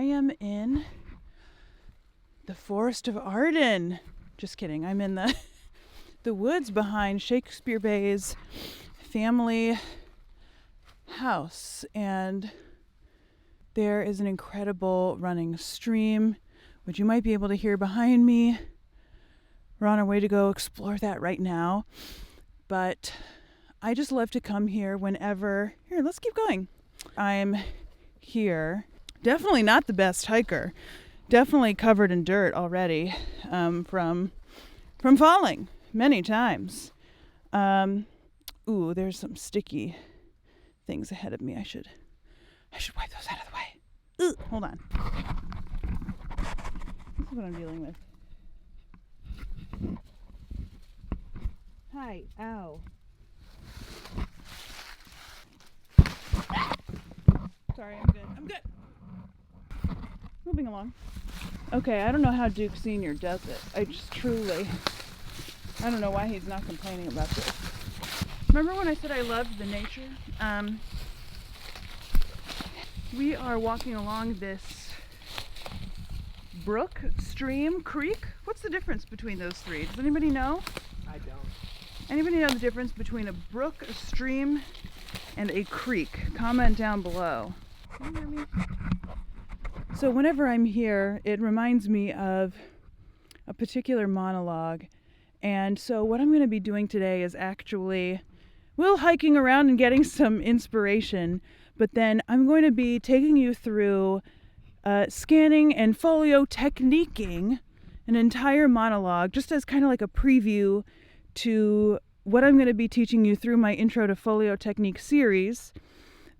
I am in the Forest of Arden. Just kidding. I'm in the woods behind Shakespeare Bay's family house, and there is an incredible running stream, which you might be able to hear behind me. We're on our way to go explore that right now, but I just love to come here whenever. Here, let's keep going. I'm here. Definitely not the best hiker. Definitely covered in dirt already from falling many times. Ooh, there's some sticky things ahead of me. I should wipe those out of the way. Ugh, hold on. This is what I'm dealing with. Hi, ow. Sorry, I'm good. Moving along. Okay, I don't know how Duke Sr. does it. I don't know why he's not complaining about this. Remember when I said I loved the nature? We are walking along this brook, stream, creek. What's the difference between those three? Does anybody know? I don't. Anybody know the difference between a brook, a stream, and a creek? Comment down below. Can you hear me? So whenever I'm here, it reminds me of a particular monologue. And so what I'm going to be doing today is actually, hiking around and getting some inspiration, but then I'm going to be taking you through scanning and folio techniquing an entire monologue, just as kind of like a preview to what I'm going to be teaching you through my Intro to Folio Technique series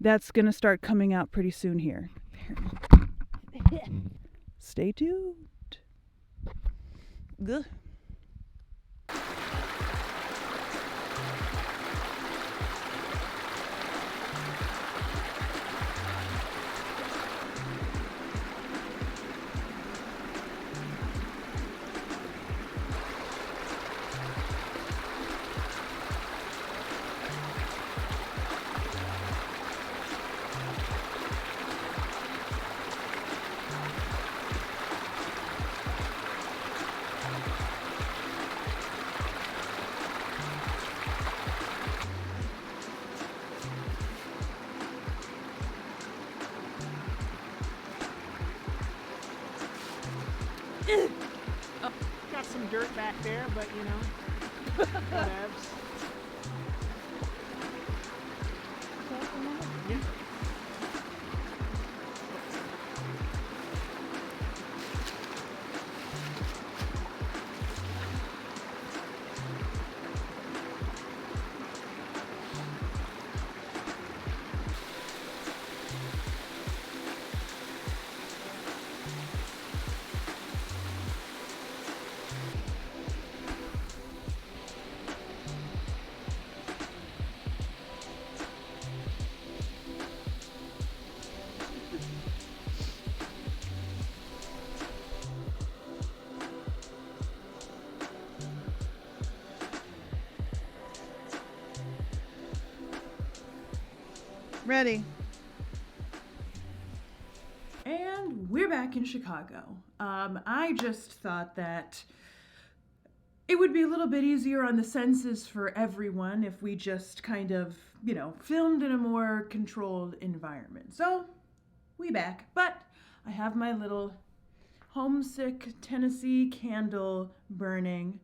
that's going to start coming out pretty soon here. Stay tuned. Ugh. Oh, got some dirt back there, but you know, whatevs. Yeah. Ready. And we're back in Chicago. I just thought that it would be a little bit easier on the senses for everyone if we just kind of, filmed in a more controlled environment. So, we back. But I have my little homesick Tennessee candle burning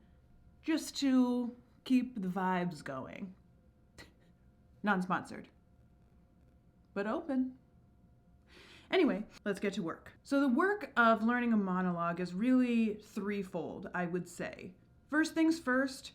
just to keep the vibes going. Non-sponsored, but open. Anyway, let's get to work. So the work of learning a monologue is really threefold, I would say. First things first,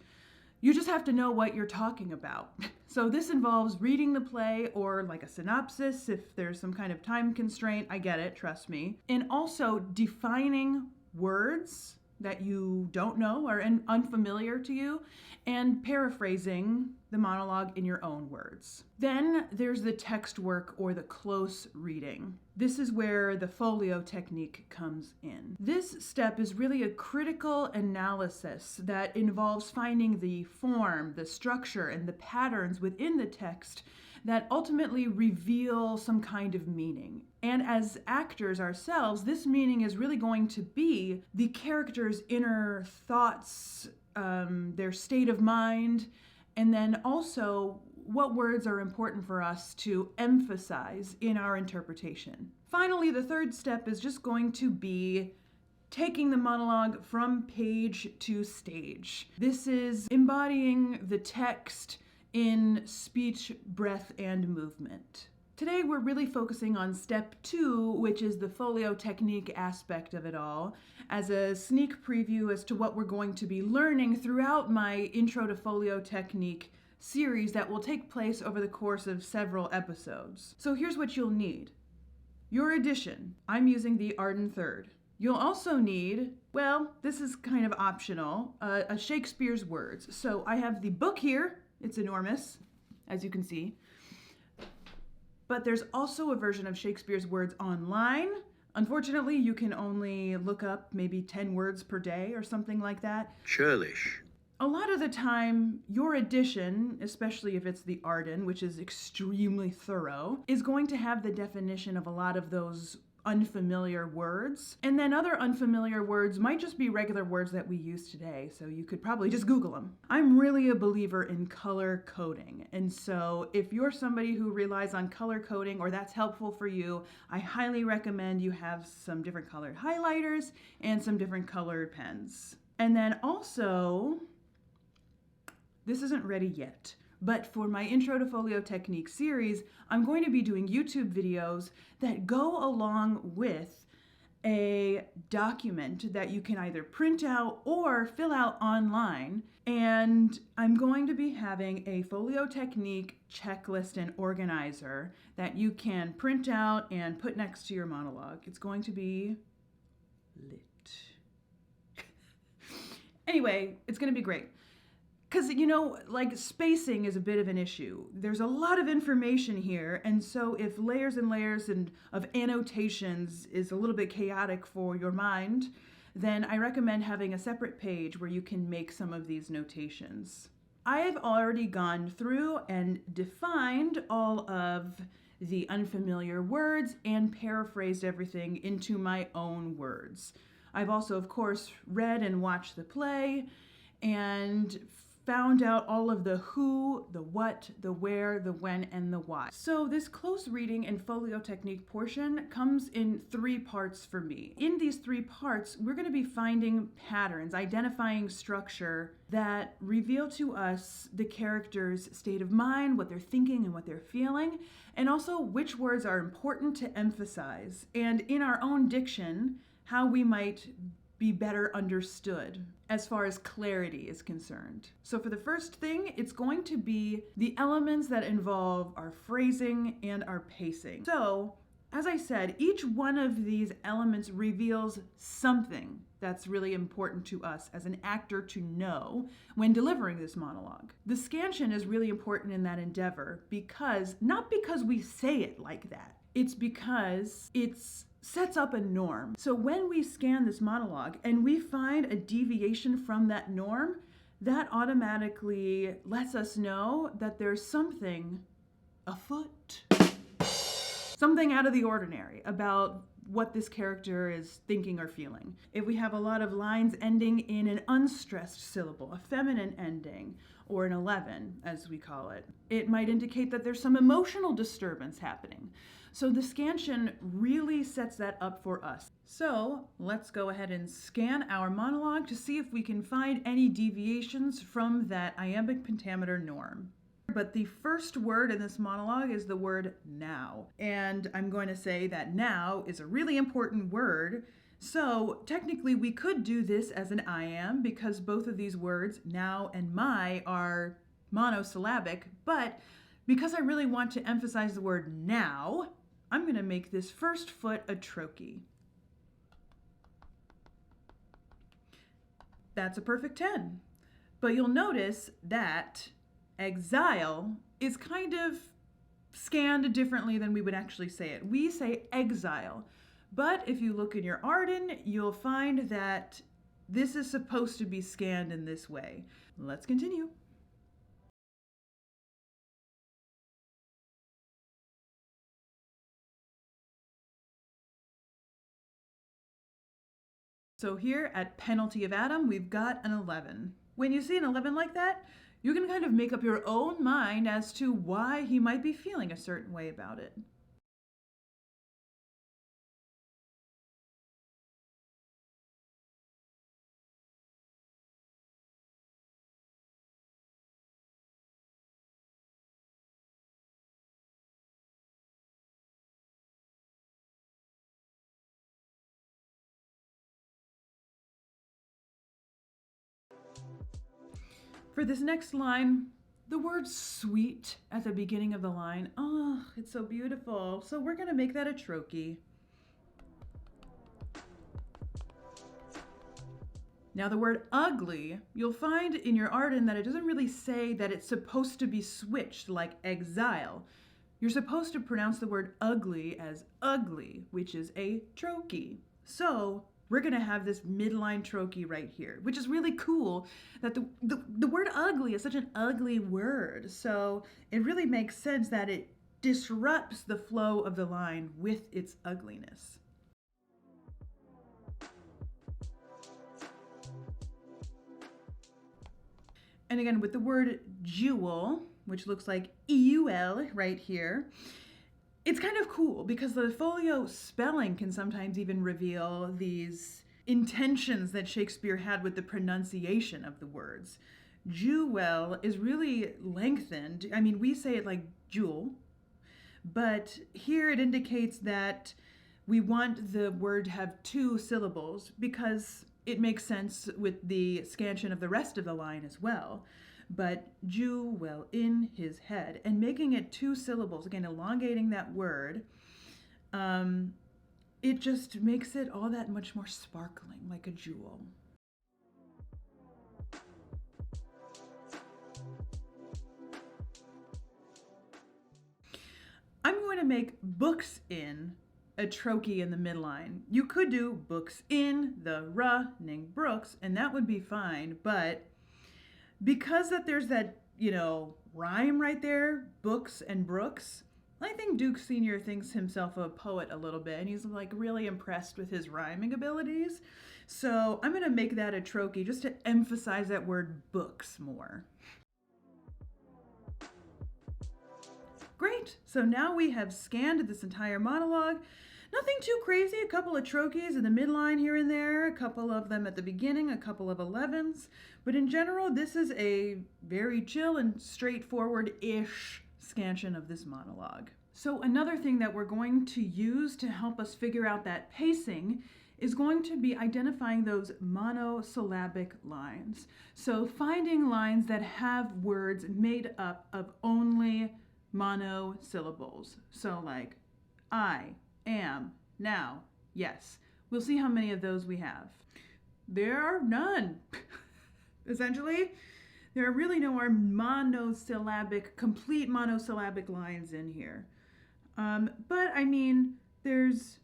you just have to know what you're talking about. So this involves reading the play or like a synopsis if there's some kind of time constraint. I get it, trust me. And also defining words that you don't know or unfamiliar to you, and paraphrasing the monologue in your own words. Then there's the text work or the close reading. This is where the folio technique comes in. This step is really a critical analysis that involves finding the form, the structure, and the patterns within the text that ultimately reveal some kind of meaning. And as actors ourselves, this meaning is really going to be the character's inner thoughts, their state of mind, and then also what words are important for us to emphasize in our interpretation. Finally, the third step is just going to be taking the monologue from page to stage. This is embodying the text in speech, breath, and movement. Today we're really focusing on step 2, which is the folio technique aspect of it all, as a sneak preview as to what we're going to be learning throughout my Intro to Folio Technique series that will take place over the course of several episodes. So here's what you'll need. Your edition. I'm using the Arden Third. You'll also need, well, this is kind of optional, a Shakespeare's Words. So I have the book here. It's enormous, as you can see. But there's also a version of Shakespeare's Words online. Unfortunately, you can only look up maybe 10 words per day or something like that. Churlish. A lot of the time, your edition, especially if it's the Arden, which is extremely thorough, is going to have the definition of a lot of those unfamiliar words. And then other unfamiliar words might just be regular words that we use today, so you could probably just Google them. I'm really a believer in color coding, and so if you're somebody who relies on color coding or that's helpful for you, I highly recommend you have some different colored highlighters and some different colored pens. And then also, this isn't ready yet, but for my Intro to Folio Technique series, I'm going to be doing YouTube videos that go along with a document that you can either print out or fill out online. And I'm going to be having a Folio Technique checklist and organizer that you can print out and put next to your monologue. It's going to be lit. Anyway, it's going to be great. Because, you know, like spacing is a bit of an issue. There's a lot of information here, and so if layers and layers of annotations is a little bit chaotic for your mind, then I recommend having a separate page where you can make some of these notations. I've already gone through and defined all of the unfamiliar words and paraphrased everything into my own words. I've also, of course, read and watched the play and found out all of the who, the what, the where, the when, and the why. So this close reading and folio technique portion comes in 3 parts for me. In these 3 parts, we're going to be finding patterns, identifying structure that reveal to us the character's state of mind, what they're thinking and what they're feeling, and also which words are important to emphasize, and in our own diction, how we might be better understood as far as clarity is concerned. So for the first thing, it's going to be the elements that involve our phrasing and our pacing. So, as I said, each one of these elements reveals something that's really important to us as an actor to know when delivering this monologue. The scansion is really important in that endeavor because, not because we say it like that, it's because it's sets up a norm. So when we scan this monologue and we find a deviation from that norm, that automatically lets us know that there's something afoot. Something out of the ordinary about what this character is thinking or feeling. If we have a lot of lines ending in an unstressed syllable, a feminine ending, or an 11, as we call it, it might indicate that there's some emotional disturbance happening. So the scansion really sets that up for us. So let's go ahead and scan our monologue to see if we can find any deviations from that iambic pentameter norm. But the first word in this monologue is the word now. And I'm going to say that now is a really important word. So technically we could do this as an iamb because both of these words, now and my, are monosyllabic. But because I really want to emphasize the word now, I'm going to make this first foot a trochee. That's a perfect 10. But you'll notice that exile is kind of scanned differently than we would actually say it. We say exile. But if you look in your Arden, you'll find that this is supposed to be scanned in this way. Let's continue. So here at penalty of Adam, we've got an 11. When you see an 11 like that, you can kind of make up your own mind as to why he might be feeling a certain way about it. For this next line, the word sweet at the beginning of the line, oh, it's so beautiful. So we're gonna make that a trochee. Now the word ugly, you'll find in your Arden that it doesn't really say that it's supposed to be switched like exile. You're supposed to pronounce the word ugly as ugly, which is a trochee. So we're gonna have this midline trochee right here, which is really cool that the word ugly is such an ugly word. So it really makes sense that it disrupts the flow of the line with its ugliness. And again, with the word jewel, which looks like EUL right here, it's kind of cool because the folio spelling can sometimes even reveal these intentions that Shakespeare had with the pronunciation of the words. Jewel is really lengthened. I mean, we say it like jewel, but here it indicates that we want the word to have 2 syllables because it makes sense with the scansion of the rest of the line as well. But jewel in his head, and making it 2 syllables, again, elongating that word, it just makes it all that much more sparkling, like a jewel. I'm going to make books in a trochee in the midline. You could do books in the running brooks, and that would be fine, but because that there's that, rhyme right there, books and brooks, I think Duke Sr. thinks himself a poet a little bit, and he's like really impressed with his rhyming abilities. So I'm gonna make that a trochee just to emphasize that word books more. Great, so now we have scanned this entire monologue. Nothing too crazy, a couple of trochees in the midline here and there, a couple of them at the beginning, a couple of 11s. But in general, this is a very chill and straightforward-ish scansion of this monologue. So another thing that we're going to use to help us figure out that pacing is going to be identifying those monosyllabic lines. So finding lines that have words made up of only monosyllables. So like I, am, now, yes. We'll see how many of those we have. There are none. Essentially, there are really no monosyllabic, complete monosyllabic lines in here. But I mean, there's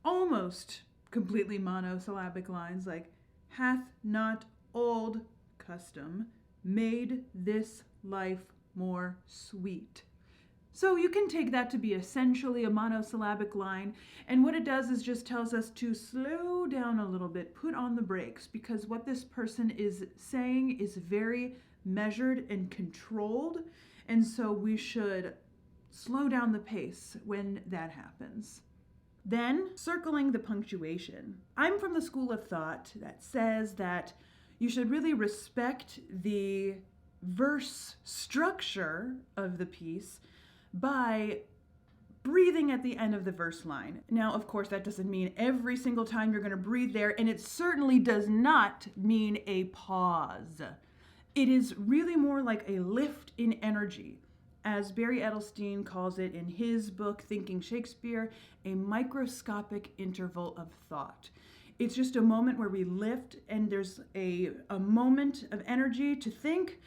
almost completely monosyllabic lines like hath not old custom made this life more sweet. So you can take that to be essentially a monosyllabic line, and what it does is just tells us to slow down a little bit, put on the brakes, because what this person is saying is very measured and controlled, and so we should slow down the pace when that happens. Then, circling the punctuation. I'm from the school of thought that says that you should really respect the verse structure of the piece by breathing at the end of the verse line. Now, of course, that doesn't mean every single time you're going to breathe there, and it certainly does not mean a pause. It is really more like a lift in energy, as Barry Edelstein calls it in his book, Thinking Shakespeare, a microscopic interval of thought. It's just a moment where we lift, and there's a moment of energy to think,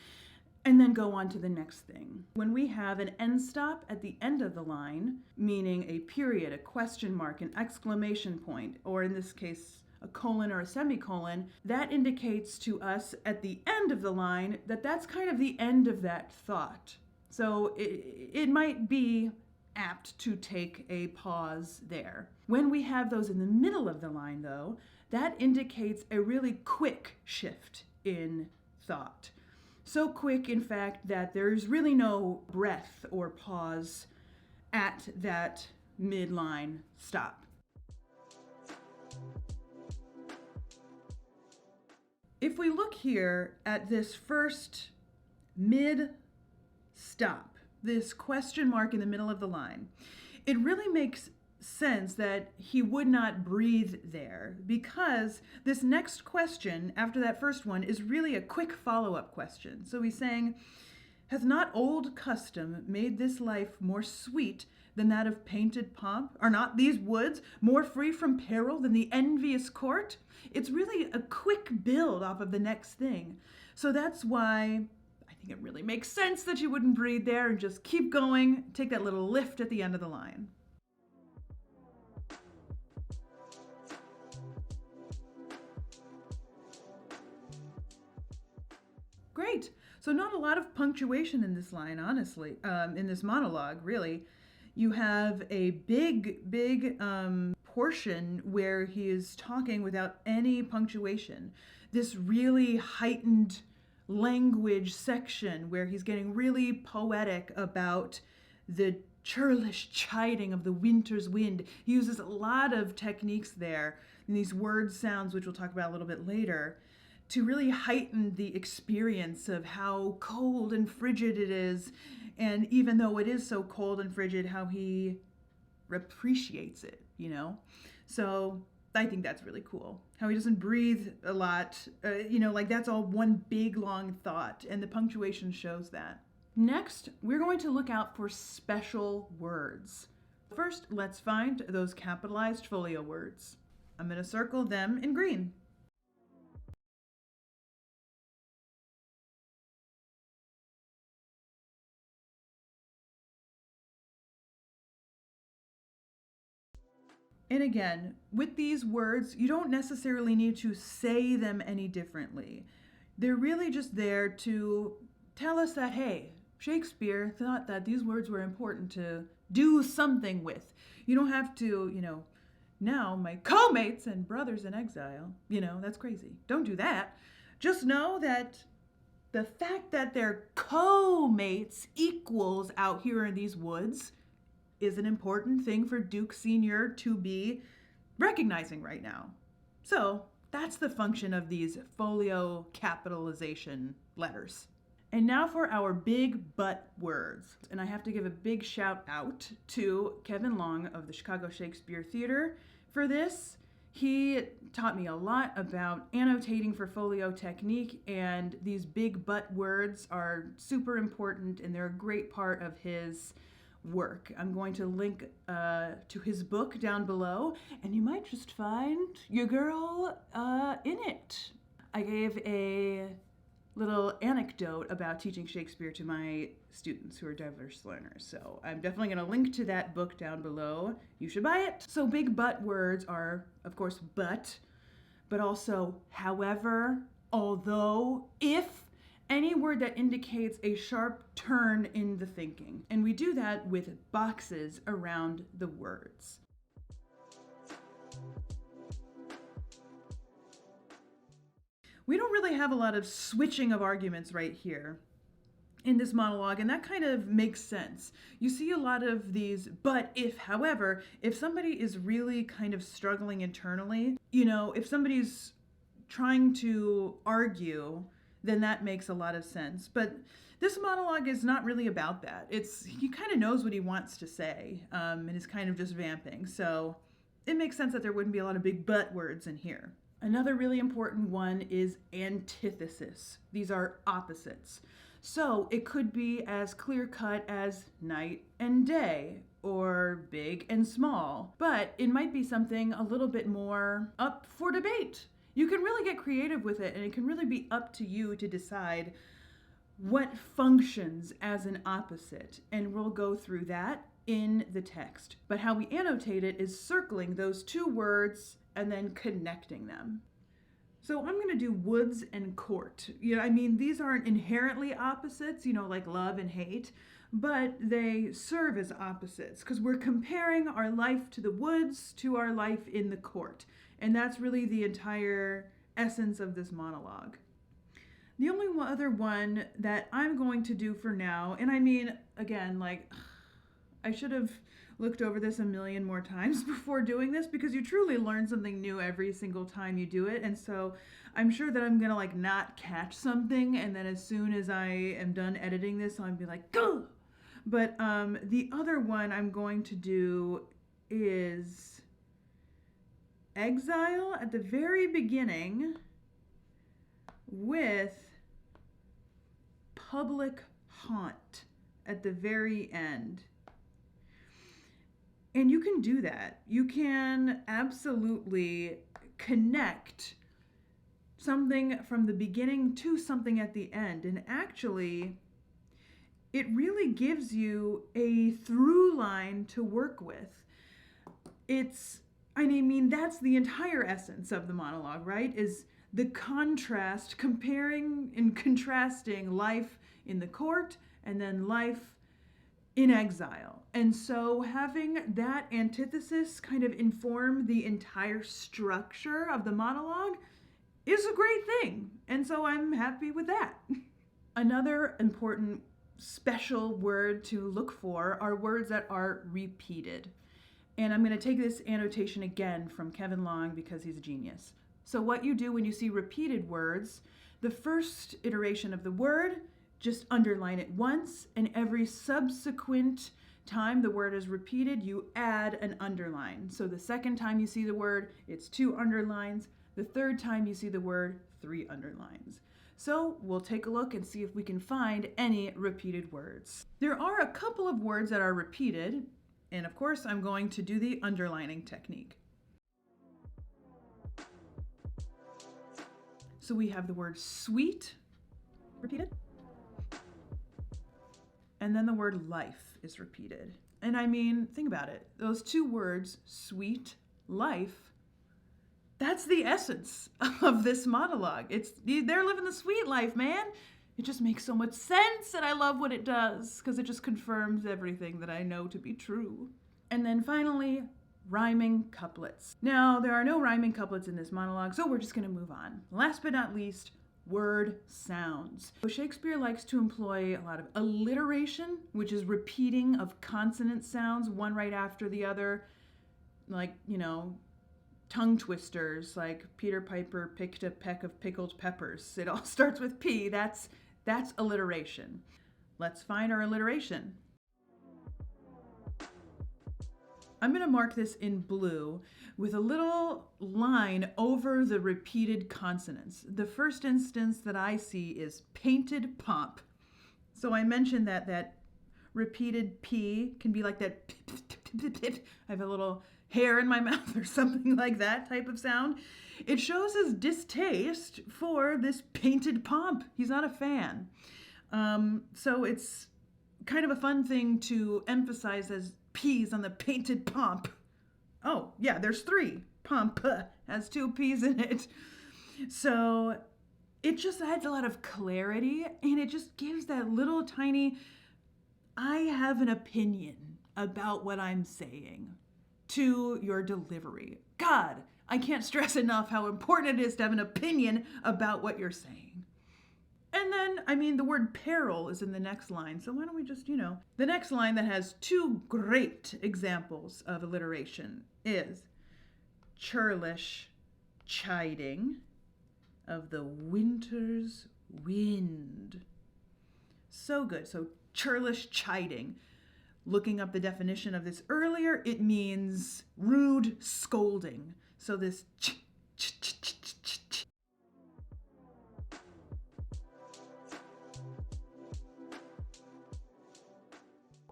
and then go on to the next thing. When we have an end stop at the end of the line, meaning a period, a question mark, an exclamation point, or in this case, a colon or a semicolon, that indicates to us at the end of the line that that's kind of the end of that thought. So it might be apt to take a pause there. When we have those in the middle of the line, though, that indicates a really quick shift in thought. So quick, in fact, that there's really no breath or pause at that midline stop. If we look here at this first mid-stop, this question mark in the middle of the line, it really makes sense that he would not breathe there, because this next question after that first one is really a quick follow-up question. So he's saying, hath not old custom made this life more sweet than that of painted pomp? Are not these woods more free from peril than the envious court? It's really a quick build off of the next thing. So that's why I think it really makes sense that you wouldn't breathe there and just keep going, take that little lift at the end of the line. Great. So not a lot of punctuation in this line, honestly, in this monologue, really. You have a big portion where he is talking without any punctuation. This really heightened language section where he's getting really poetic about the churlish chiding of the winter's wind. He uses a lot of techniques there, and these word sounds, which we'll talk about a little bit later, to really heighten the experience of how cold and frigid it is, and even though it is so cold and frigid, how he appreciates it, you know? So I think that's really cool. How he doesn't breathe a lot, like that's all one big long thought, and the punctuation shows that. Next, we're going to look out for special words. First, let's find those capitalized folio words. I'm going to circle them in green. And again, with these words, you don't necessarily need to say them any differently. They're really just there to tell us that, hey, Shakespeare thought that these words were important to do something with. You don't have to, now my co-mates and brothers in exile, that's crazy. Don't do that. Just know that the fact that they're co-mates equals out here in these woods is an important thing for Duke Sr. to be recognizing right now. So that's the function of these folio capitalization letters. And now for our big but words. And I have to give a big shout out to Kevin Long of the Chicago Shakespeare Theater for this. He taught me a lot about annotating for Folio Technique, and these big but words are super important, and they're a great part of his work. I'm going to link to his book down below, and you might just find your girl in it. I gave a little anecdote about teaching Shakespeare to my students who are diverse learners, so I'm definitely going to link to that book down below. You should buy it. So big but words are, of course, but also however, although, if, any word that indicates a sharp turn in the thinking. And we do that with boxes around the words. We don't really have a lot of switching of arguments right here in this monologue, and that kind of makes sense. You see a lot of these but, if, however, if somebody is really kind of struggling internally, if somebody's trying to argue, then that makes a lot of sense. But this monologue is not really about that. He kind of knows what he wants to say, and is kind of just vamping. So it makes sense that there wouldn't be a lot of big but words in here. Another really important one is antithesis. These are opposites. So it could be as clear-cut as night and day, or big and small, but it might be something a little bit more up for debate. You can really get creative with it, and it can really be up to you to decide what functions as an opposite, and we'll go through that in the text. But how we annotate it is circling those two words and then connecting them. So I'm going to do woods and court. I mean, these aren't inherently opposites, like love and hate, but they serve as opposites because we're comparing our life to the woods to our life in the court. And that's really the entire essence of this monologue. The only other one that I'm going to do for now, and I mean, again, I should have looked over this a million more times before doing this because you truly learn something new every single time you do it. And so I'm sure that I'm gonna not catch something, and then as soon as I am done editing this, I'll be like, go. But the other one I'm going to do is exile at the very beginning with public haunt at the very end. And you can do that. You can absolutely connect something from the beginning to something at the end. And actually, it really gives you a through line to work with. That's the entire essence of the monologue, right? Is the contrast, comparing and contrasting life in the court and then life in exile. And so having that antithesis kind of inform the entire structure of the monologue is a great thing. And so I'm happy with that. Another important special word to look for are words that are repeated. And I'm going to take this annotation again from Kevin Long because he's a genius. So what you do when you see repeated words, the first iteration of the word, just underline it once, and every subsequent time the word is repeated, you add an underline. So the second time you see the word, it's 2 underlines. The third time you see the word, 3 underlines. So we'll take a look and see if we can find any repeated words. There are a couple of words that are repeated, and of course I'm going to do the underlining technique. So we have the word sweet repeated. And then the word life is repeated. And I mean, think about it. Those 2 words, sweet, life, that's the essence of this monologue. They're living the sweet life, man. It just makes so much sense, and I love what it does because it just confirms everything that I know to be true. And then finally, rhyming couplets. Now, there are no rhyming couplets in this monologue, so we're just going to move on. Last but not least, word sounds. So Shakespeare likes to employ a lot of alliteration, which is repeating of consonant sounds one right after the other, tongue twisters, like Peter Piper picked a peck of pickled peppers. It all starts with P. That's alliteration. Let's find our alliteration. I'm going to mark this in blue with a little line over the repeated consonants. The first instance that I see is painted pomp. So I mentioned that repeated P can be like that. I have a little hair in my mouth or something like that type of sound. It shows his distaste for this painted pomp. He's not a fan. So it's kind of a fun thing to emphasize as P's on the painted pomp. Oh, yeah, there's 3. Pomp has 2 P's in it. So it just adds a lot of clarity, and it just gives that little tiny, I have an opinion about what I'm saying to your delivery. God, I can't stress enough how important it is to have an opinion about what you're saying. And then, the word peril is in the next line. So why don't we just, the next line that has 2 great examples of alliteration is churlish chiding of the winter's wind. So good. So churlish chiding. Looking up the definition of this earlier, it means rude scolding. So this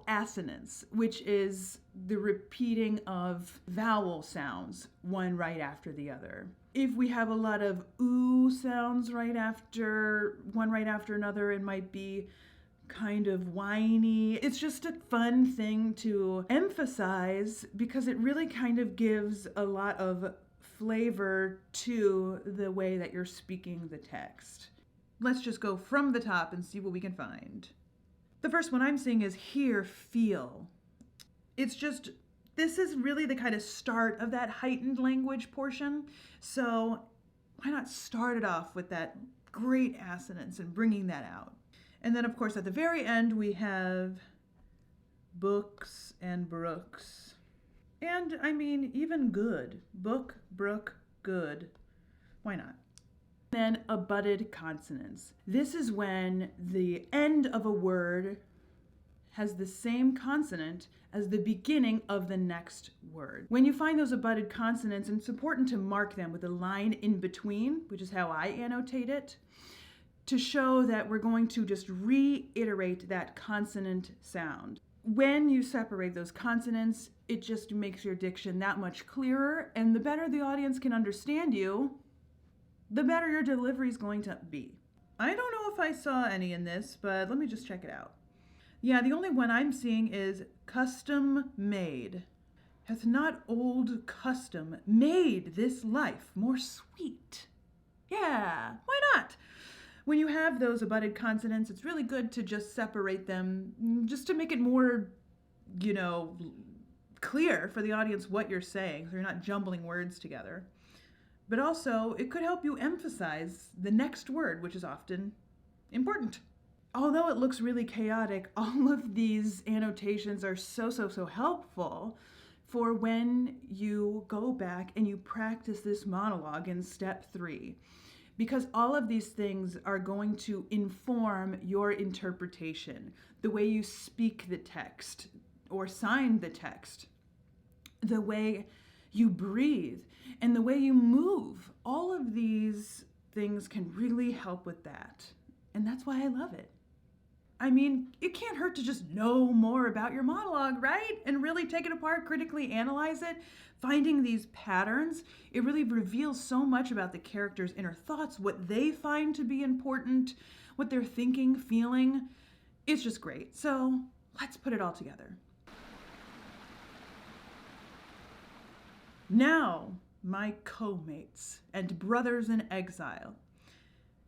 assonance, which is the repeating of vowel sounds, one right after the other. If we have a lot of ooh sounds right after another, it might be kind of whiny. It's just a fun thing to emphasize because it really kind of gives a lot of flavor to the way that you're speaking the text. Let's just go from the top and see what we can find. The first one I'm seeing is hear, feel. This is really the kind of start of that heightened language portion. So why not start it off with that great assonance and bringing that out? And then, of course, at the very end, we have books and brooks. And, I mean, even good. Book, brook, good. Why not? Then abutted consonants. This is when the end of a word has the same consonant as the beginning of the next word. When you find those abutted consonants, it's important to mark them with a line in between, which is how I annotate it, to show that we're going to just reiterate that consonant sound. When you separate those consonants, it just makes your diction that much clearer, and the better the audience can understand you, the better your delivery is going to be. I don't know if I saw any in this, but let me just check it out. Yeah, the only one I'm seeing is custom made. Hath not old custom made this life more sweet? Yeah, why not? When you have those abutted consonants, it's really good to just separate them, just to make it more, clear for the audience what you're saying, so you're not jumbling words together. But also, it could help you emphasize the next word, which is often important. Although it looks really chaotic, all of these annotations are so helpful for when you go back and you practice this monologue in step 3. Because all of these things are going to inform your interpretation, the way you speak the text or sign the text, the way you breathe, and the way you move. All of these things can really help with that. And that's why I love it. I mean, it can't hurt to just know more about your monologue, right? And really take it apart, critically analyze it. Finding these patterns, it really reveals so much about the character's inner thoughts, what they find to be important, what they're thinking, feeling. It's just great. So let's put it all together. Now, my co-mates and brothers in exile,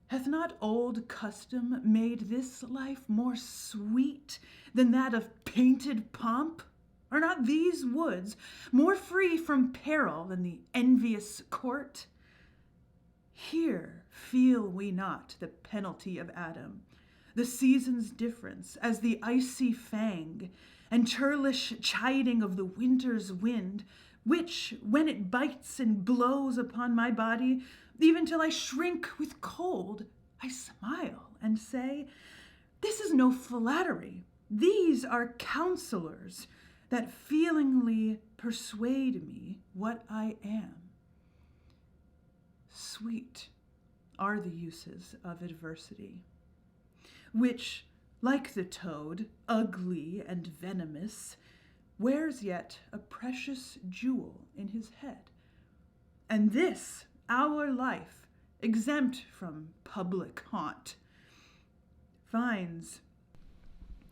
hath not old custom made this life more sweet than that of painted pomp? Are not these woods more free from peril than the envious court? Here feel we not the penalty of Adam, the season's difference as the icy fang, and churlish chiding of the winter's wind, which, when it bites and blows upon my body, even till I shrink with cold, I smile and say, this is no flattery. These are counselors that feelingly persuade me what I am. Sweet are the uses of adversity, which, like the toad, ugly and venomous, wears yet a precious jewel in his head. And this, our life, exempt from public haunt, finds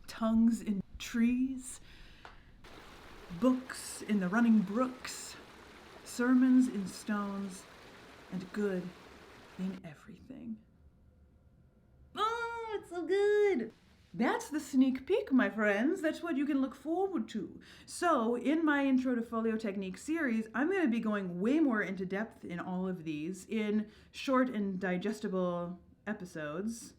tongues in trees, books in the running brooks, sermons in stones, and good in everything. Oh, it's so good! That's the sneak peek, my friends. That's what you can look forward to. So, in my Intro to Folio Technique series, I'm going to be going way more into depth in all of these in short and digestible episodes.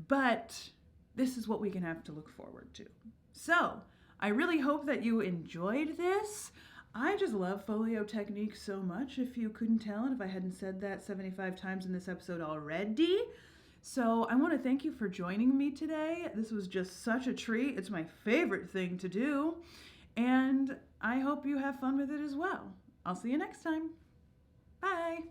But this is what we can have to look forward to. So, I really hope that you enjoyed this. I just love Folio Technique so much, if you couldn't tell, and if I hadn't said that 75 times in this episode already. So I want to thank you for joining me today. This was just such a treat. It's my favorite thing to do. And I hope you have fun with it as well. I'll see you next time. Bye.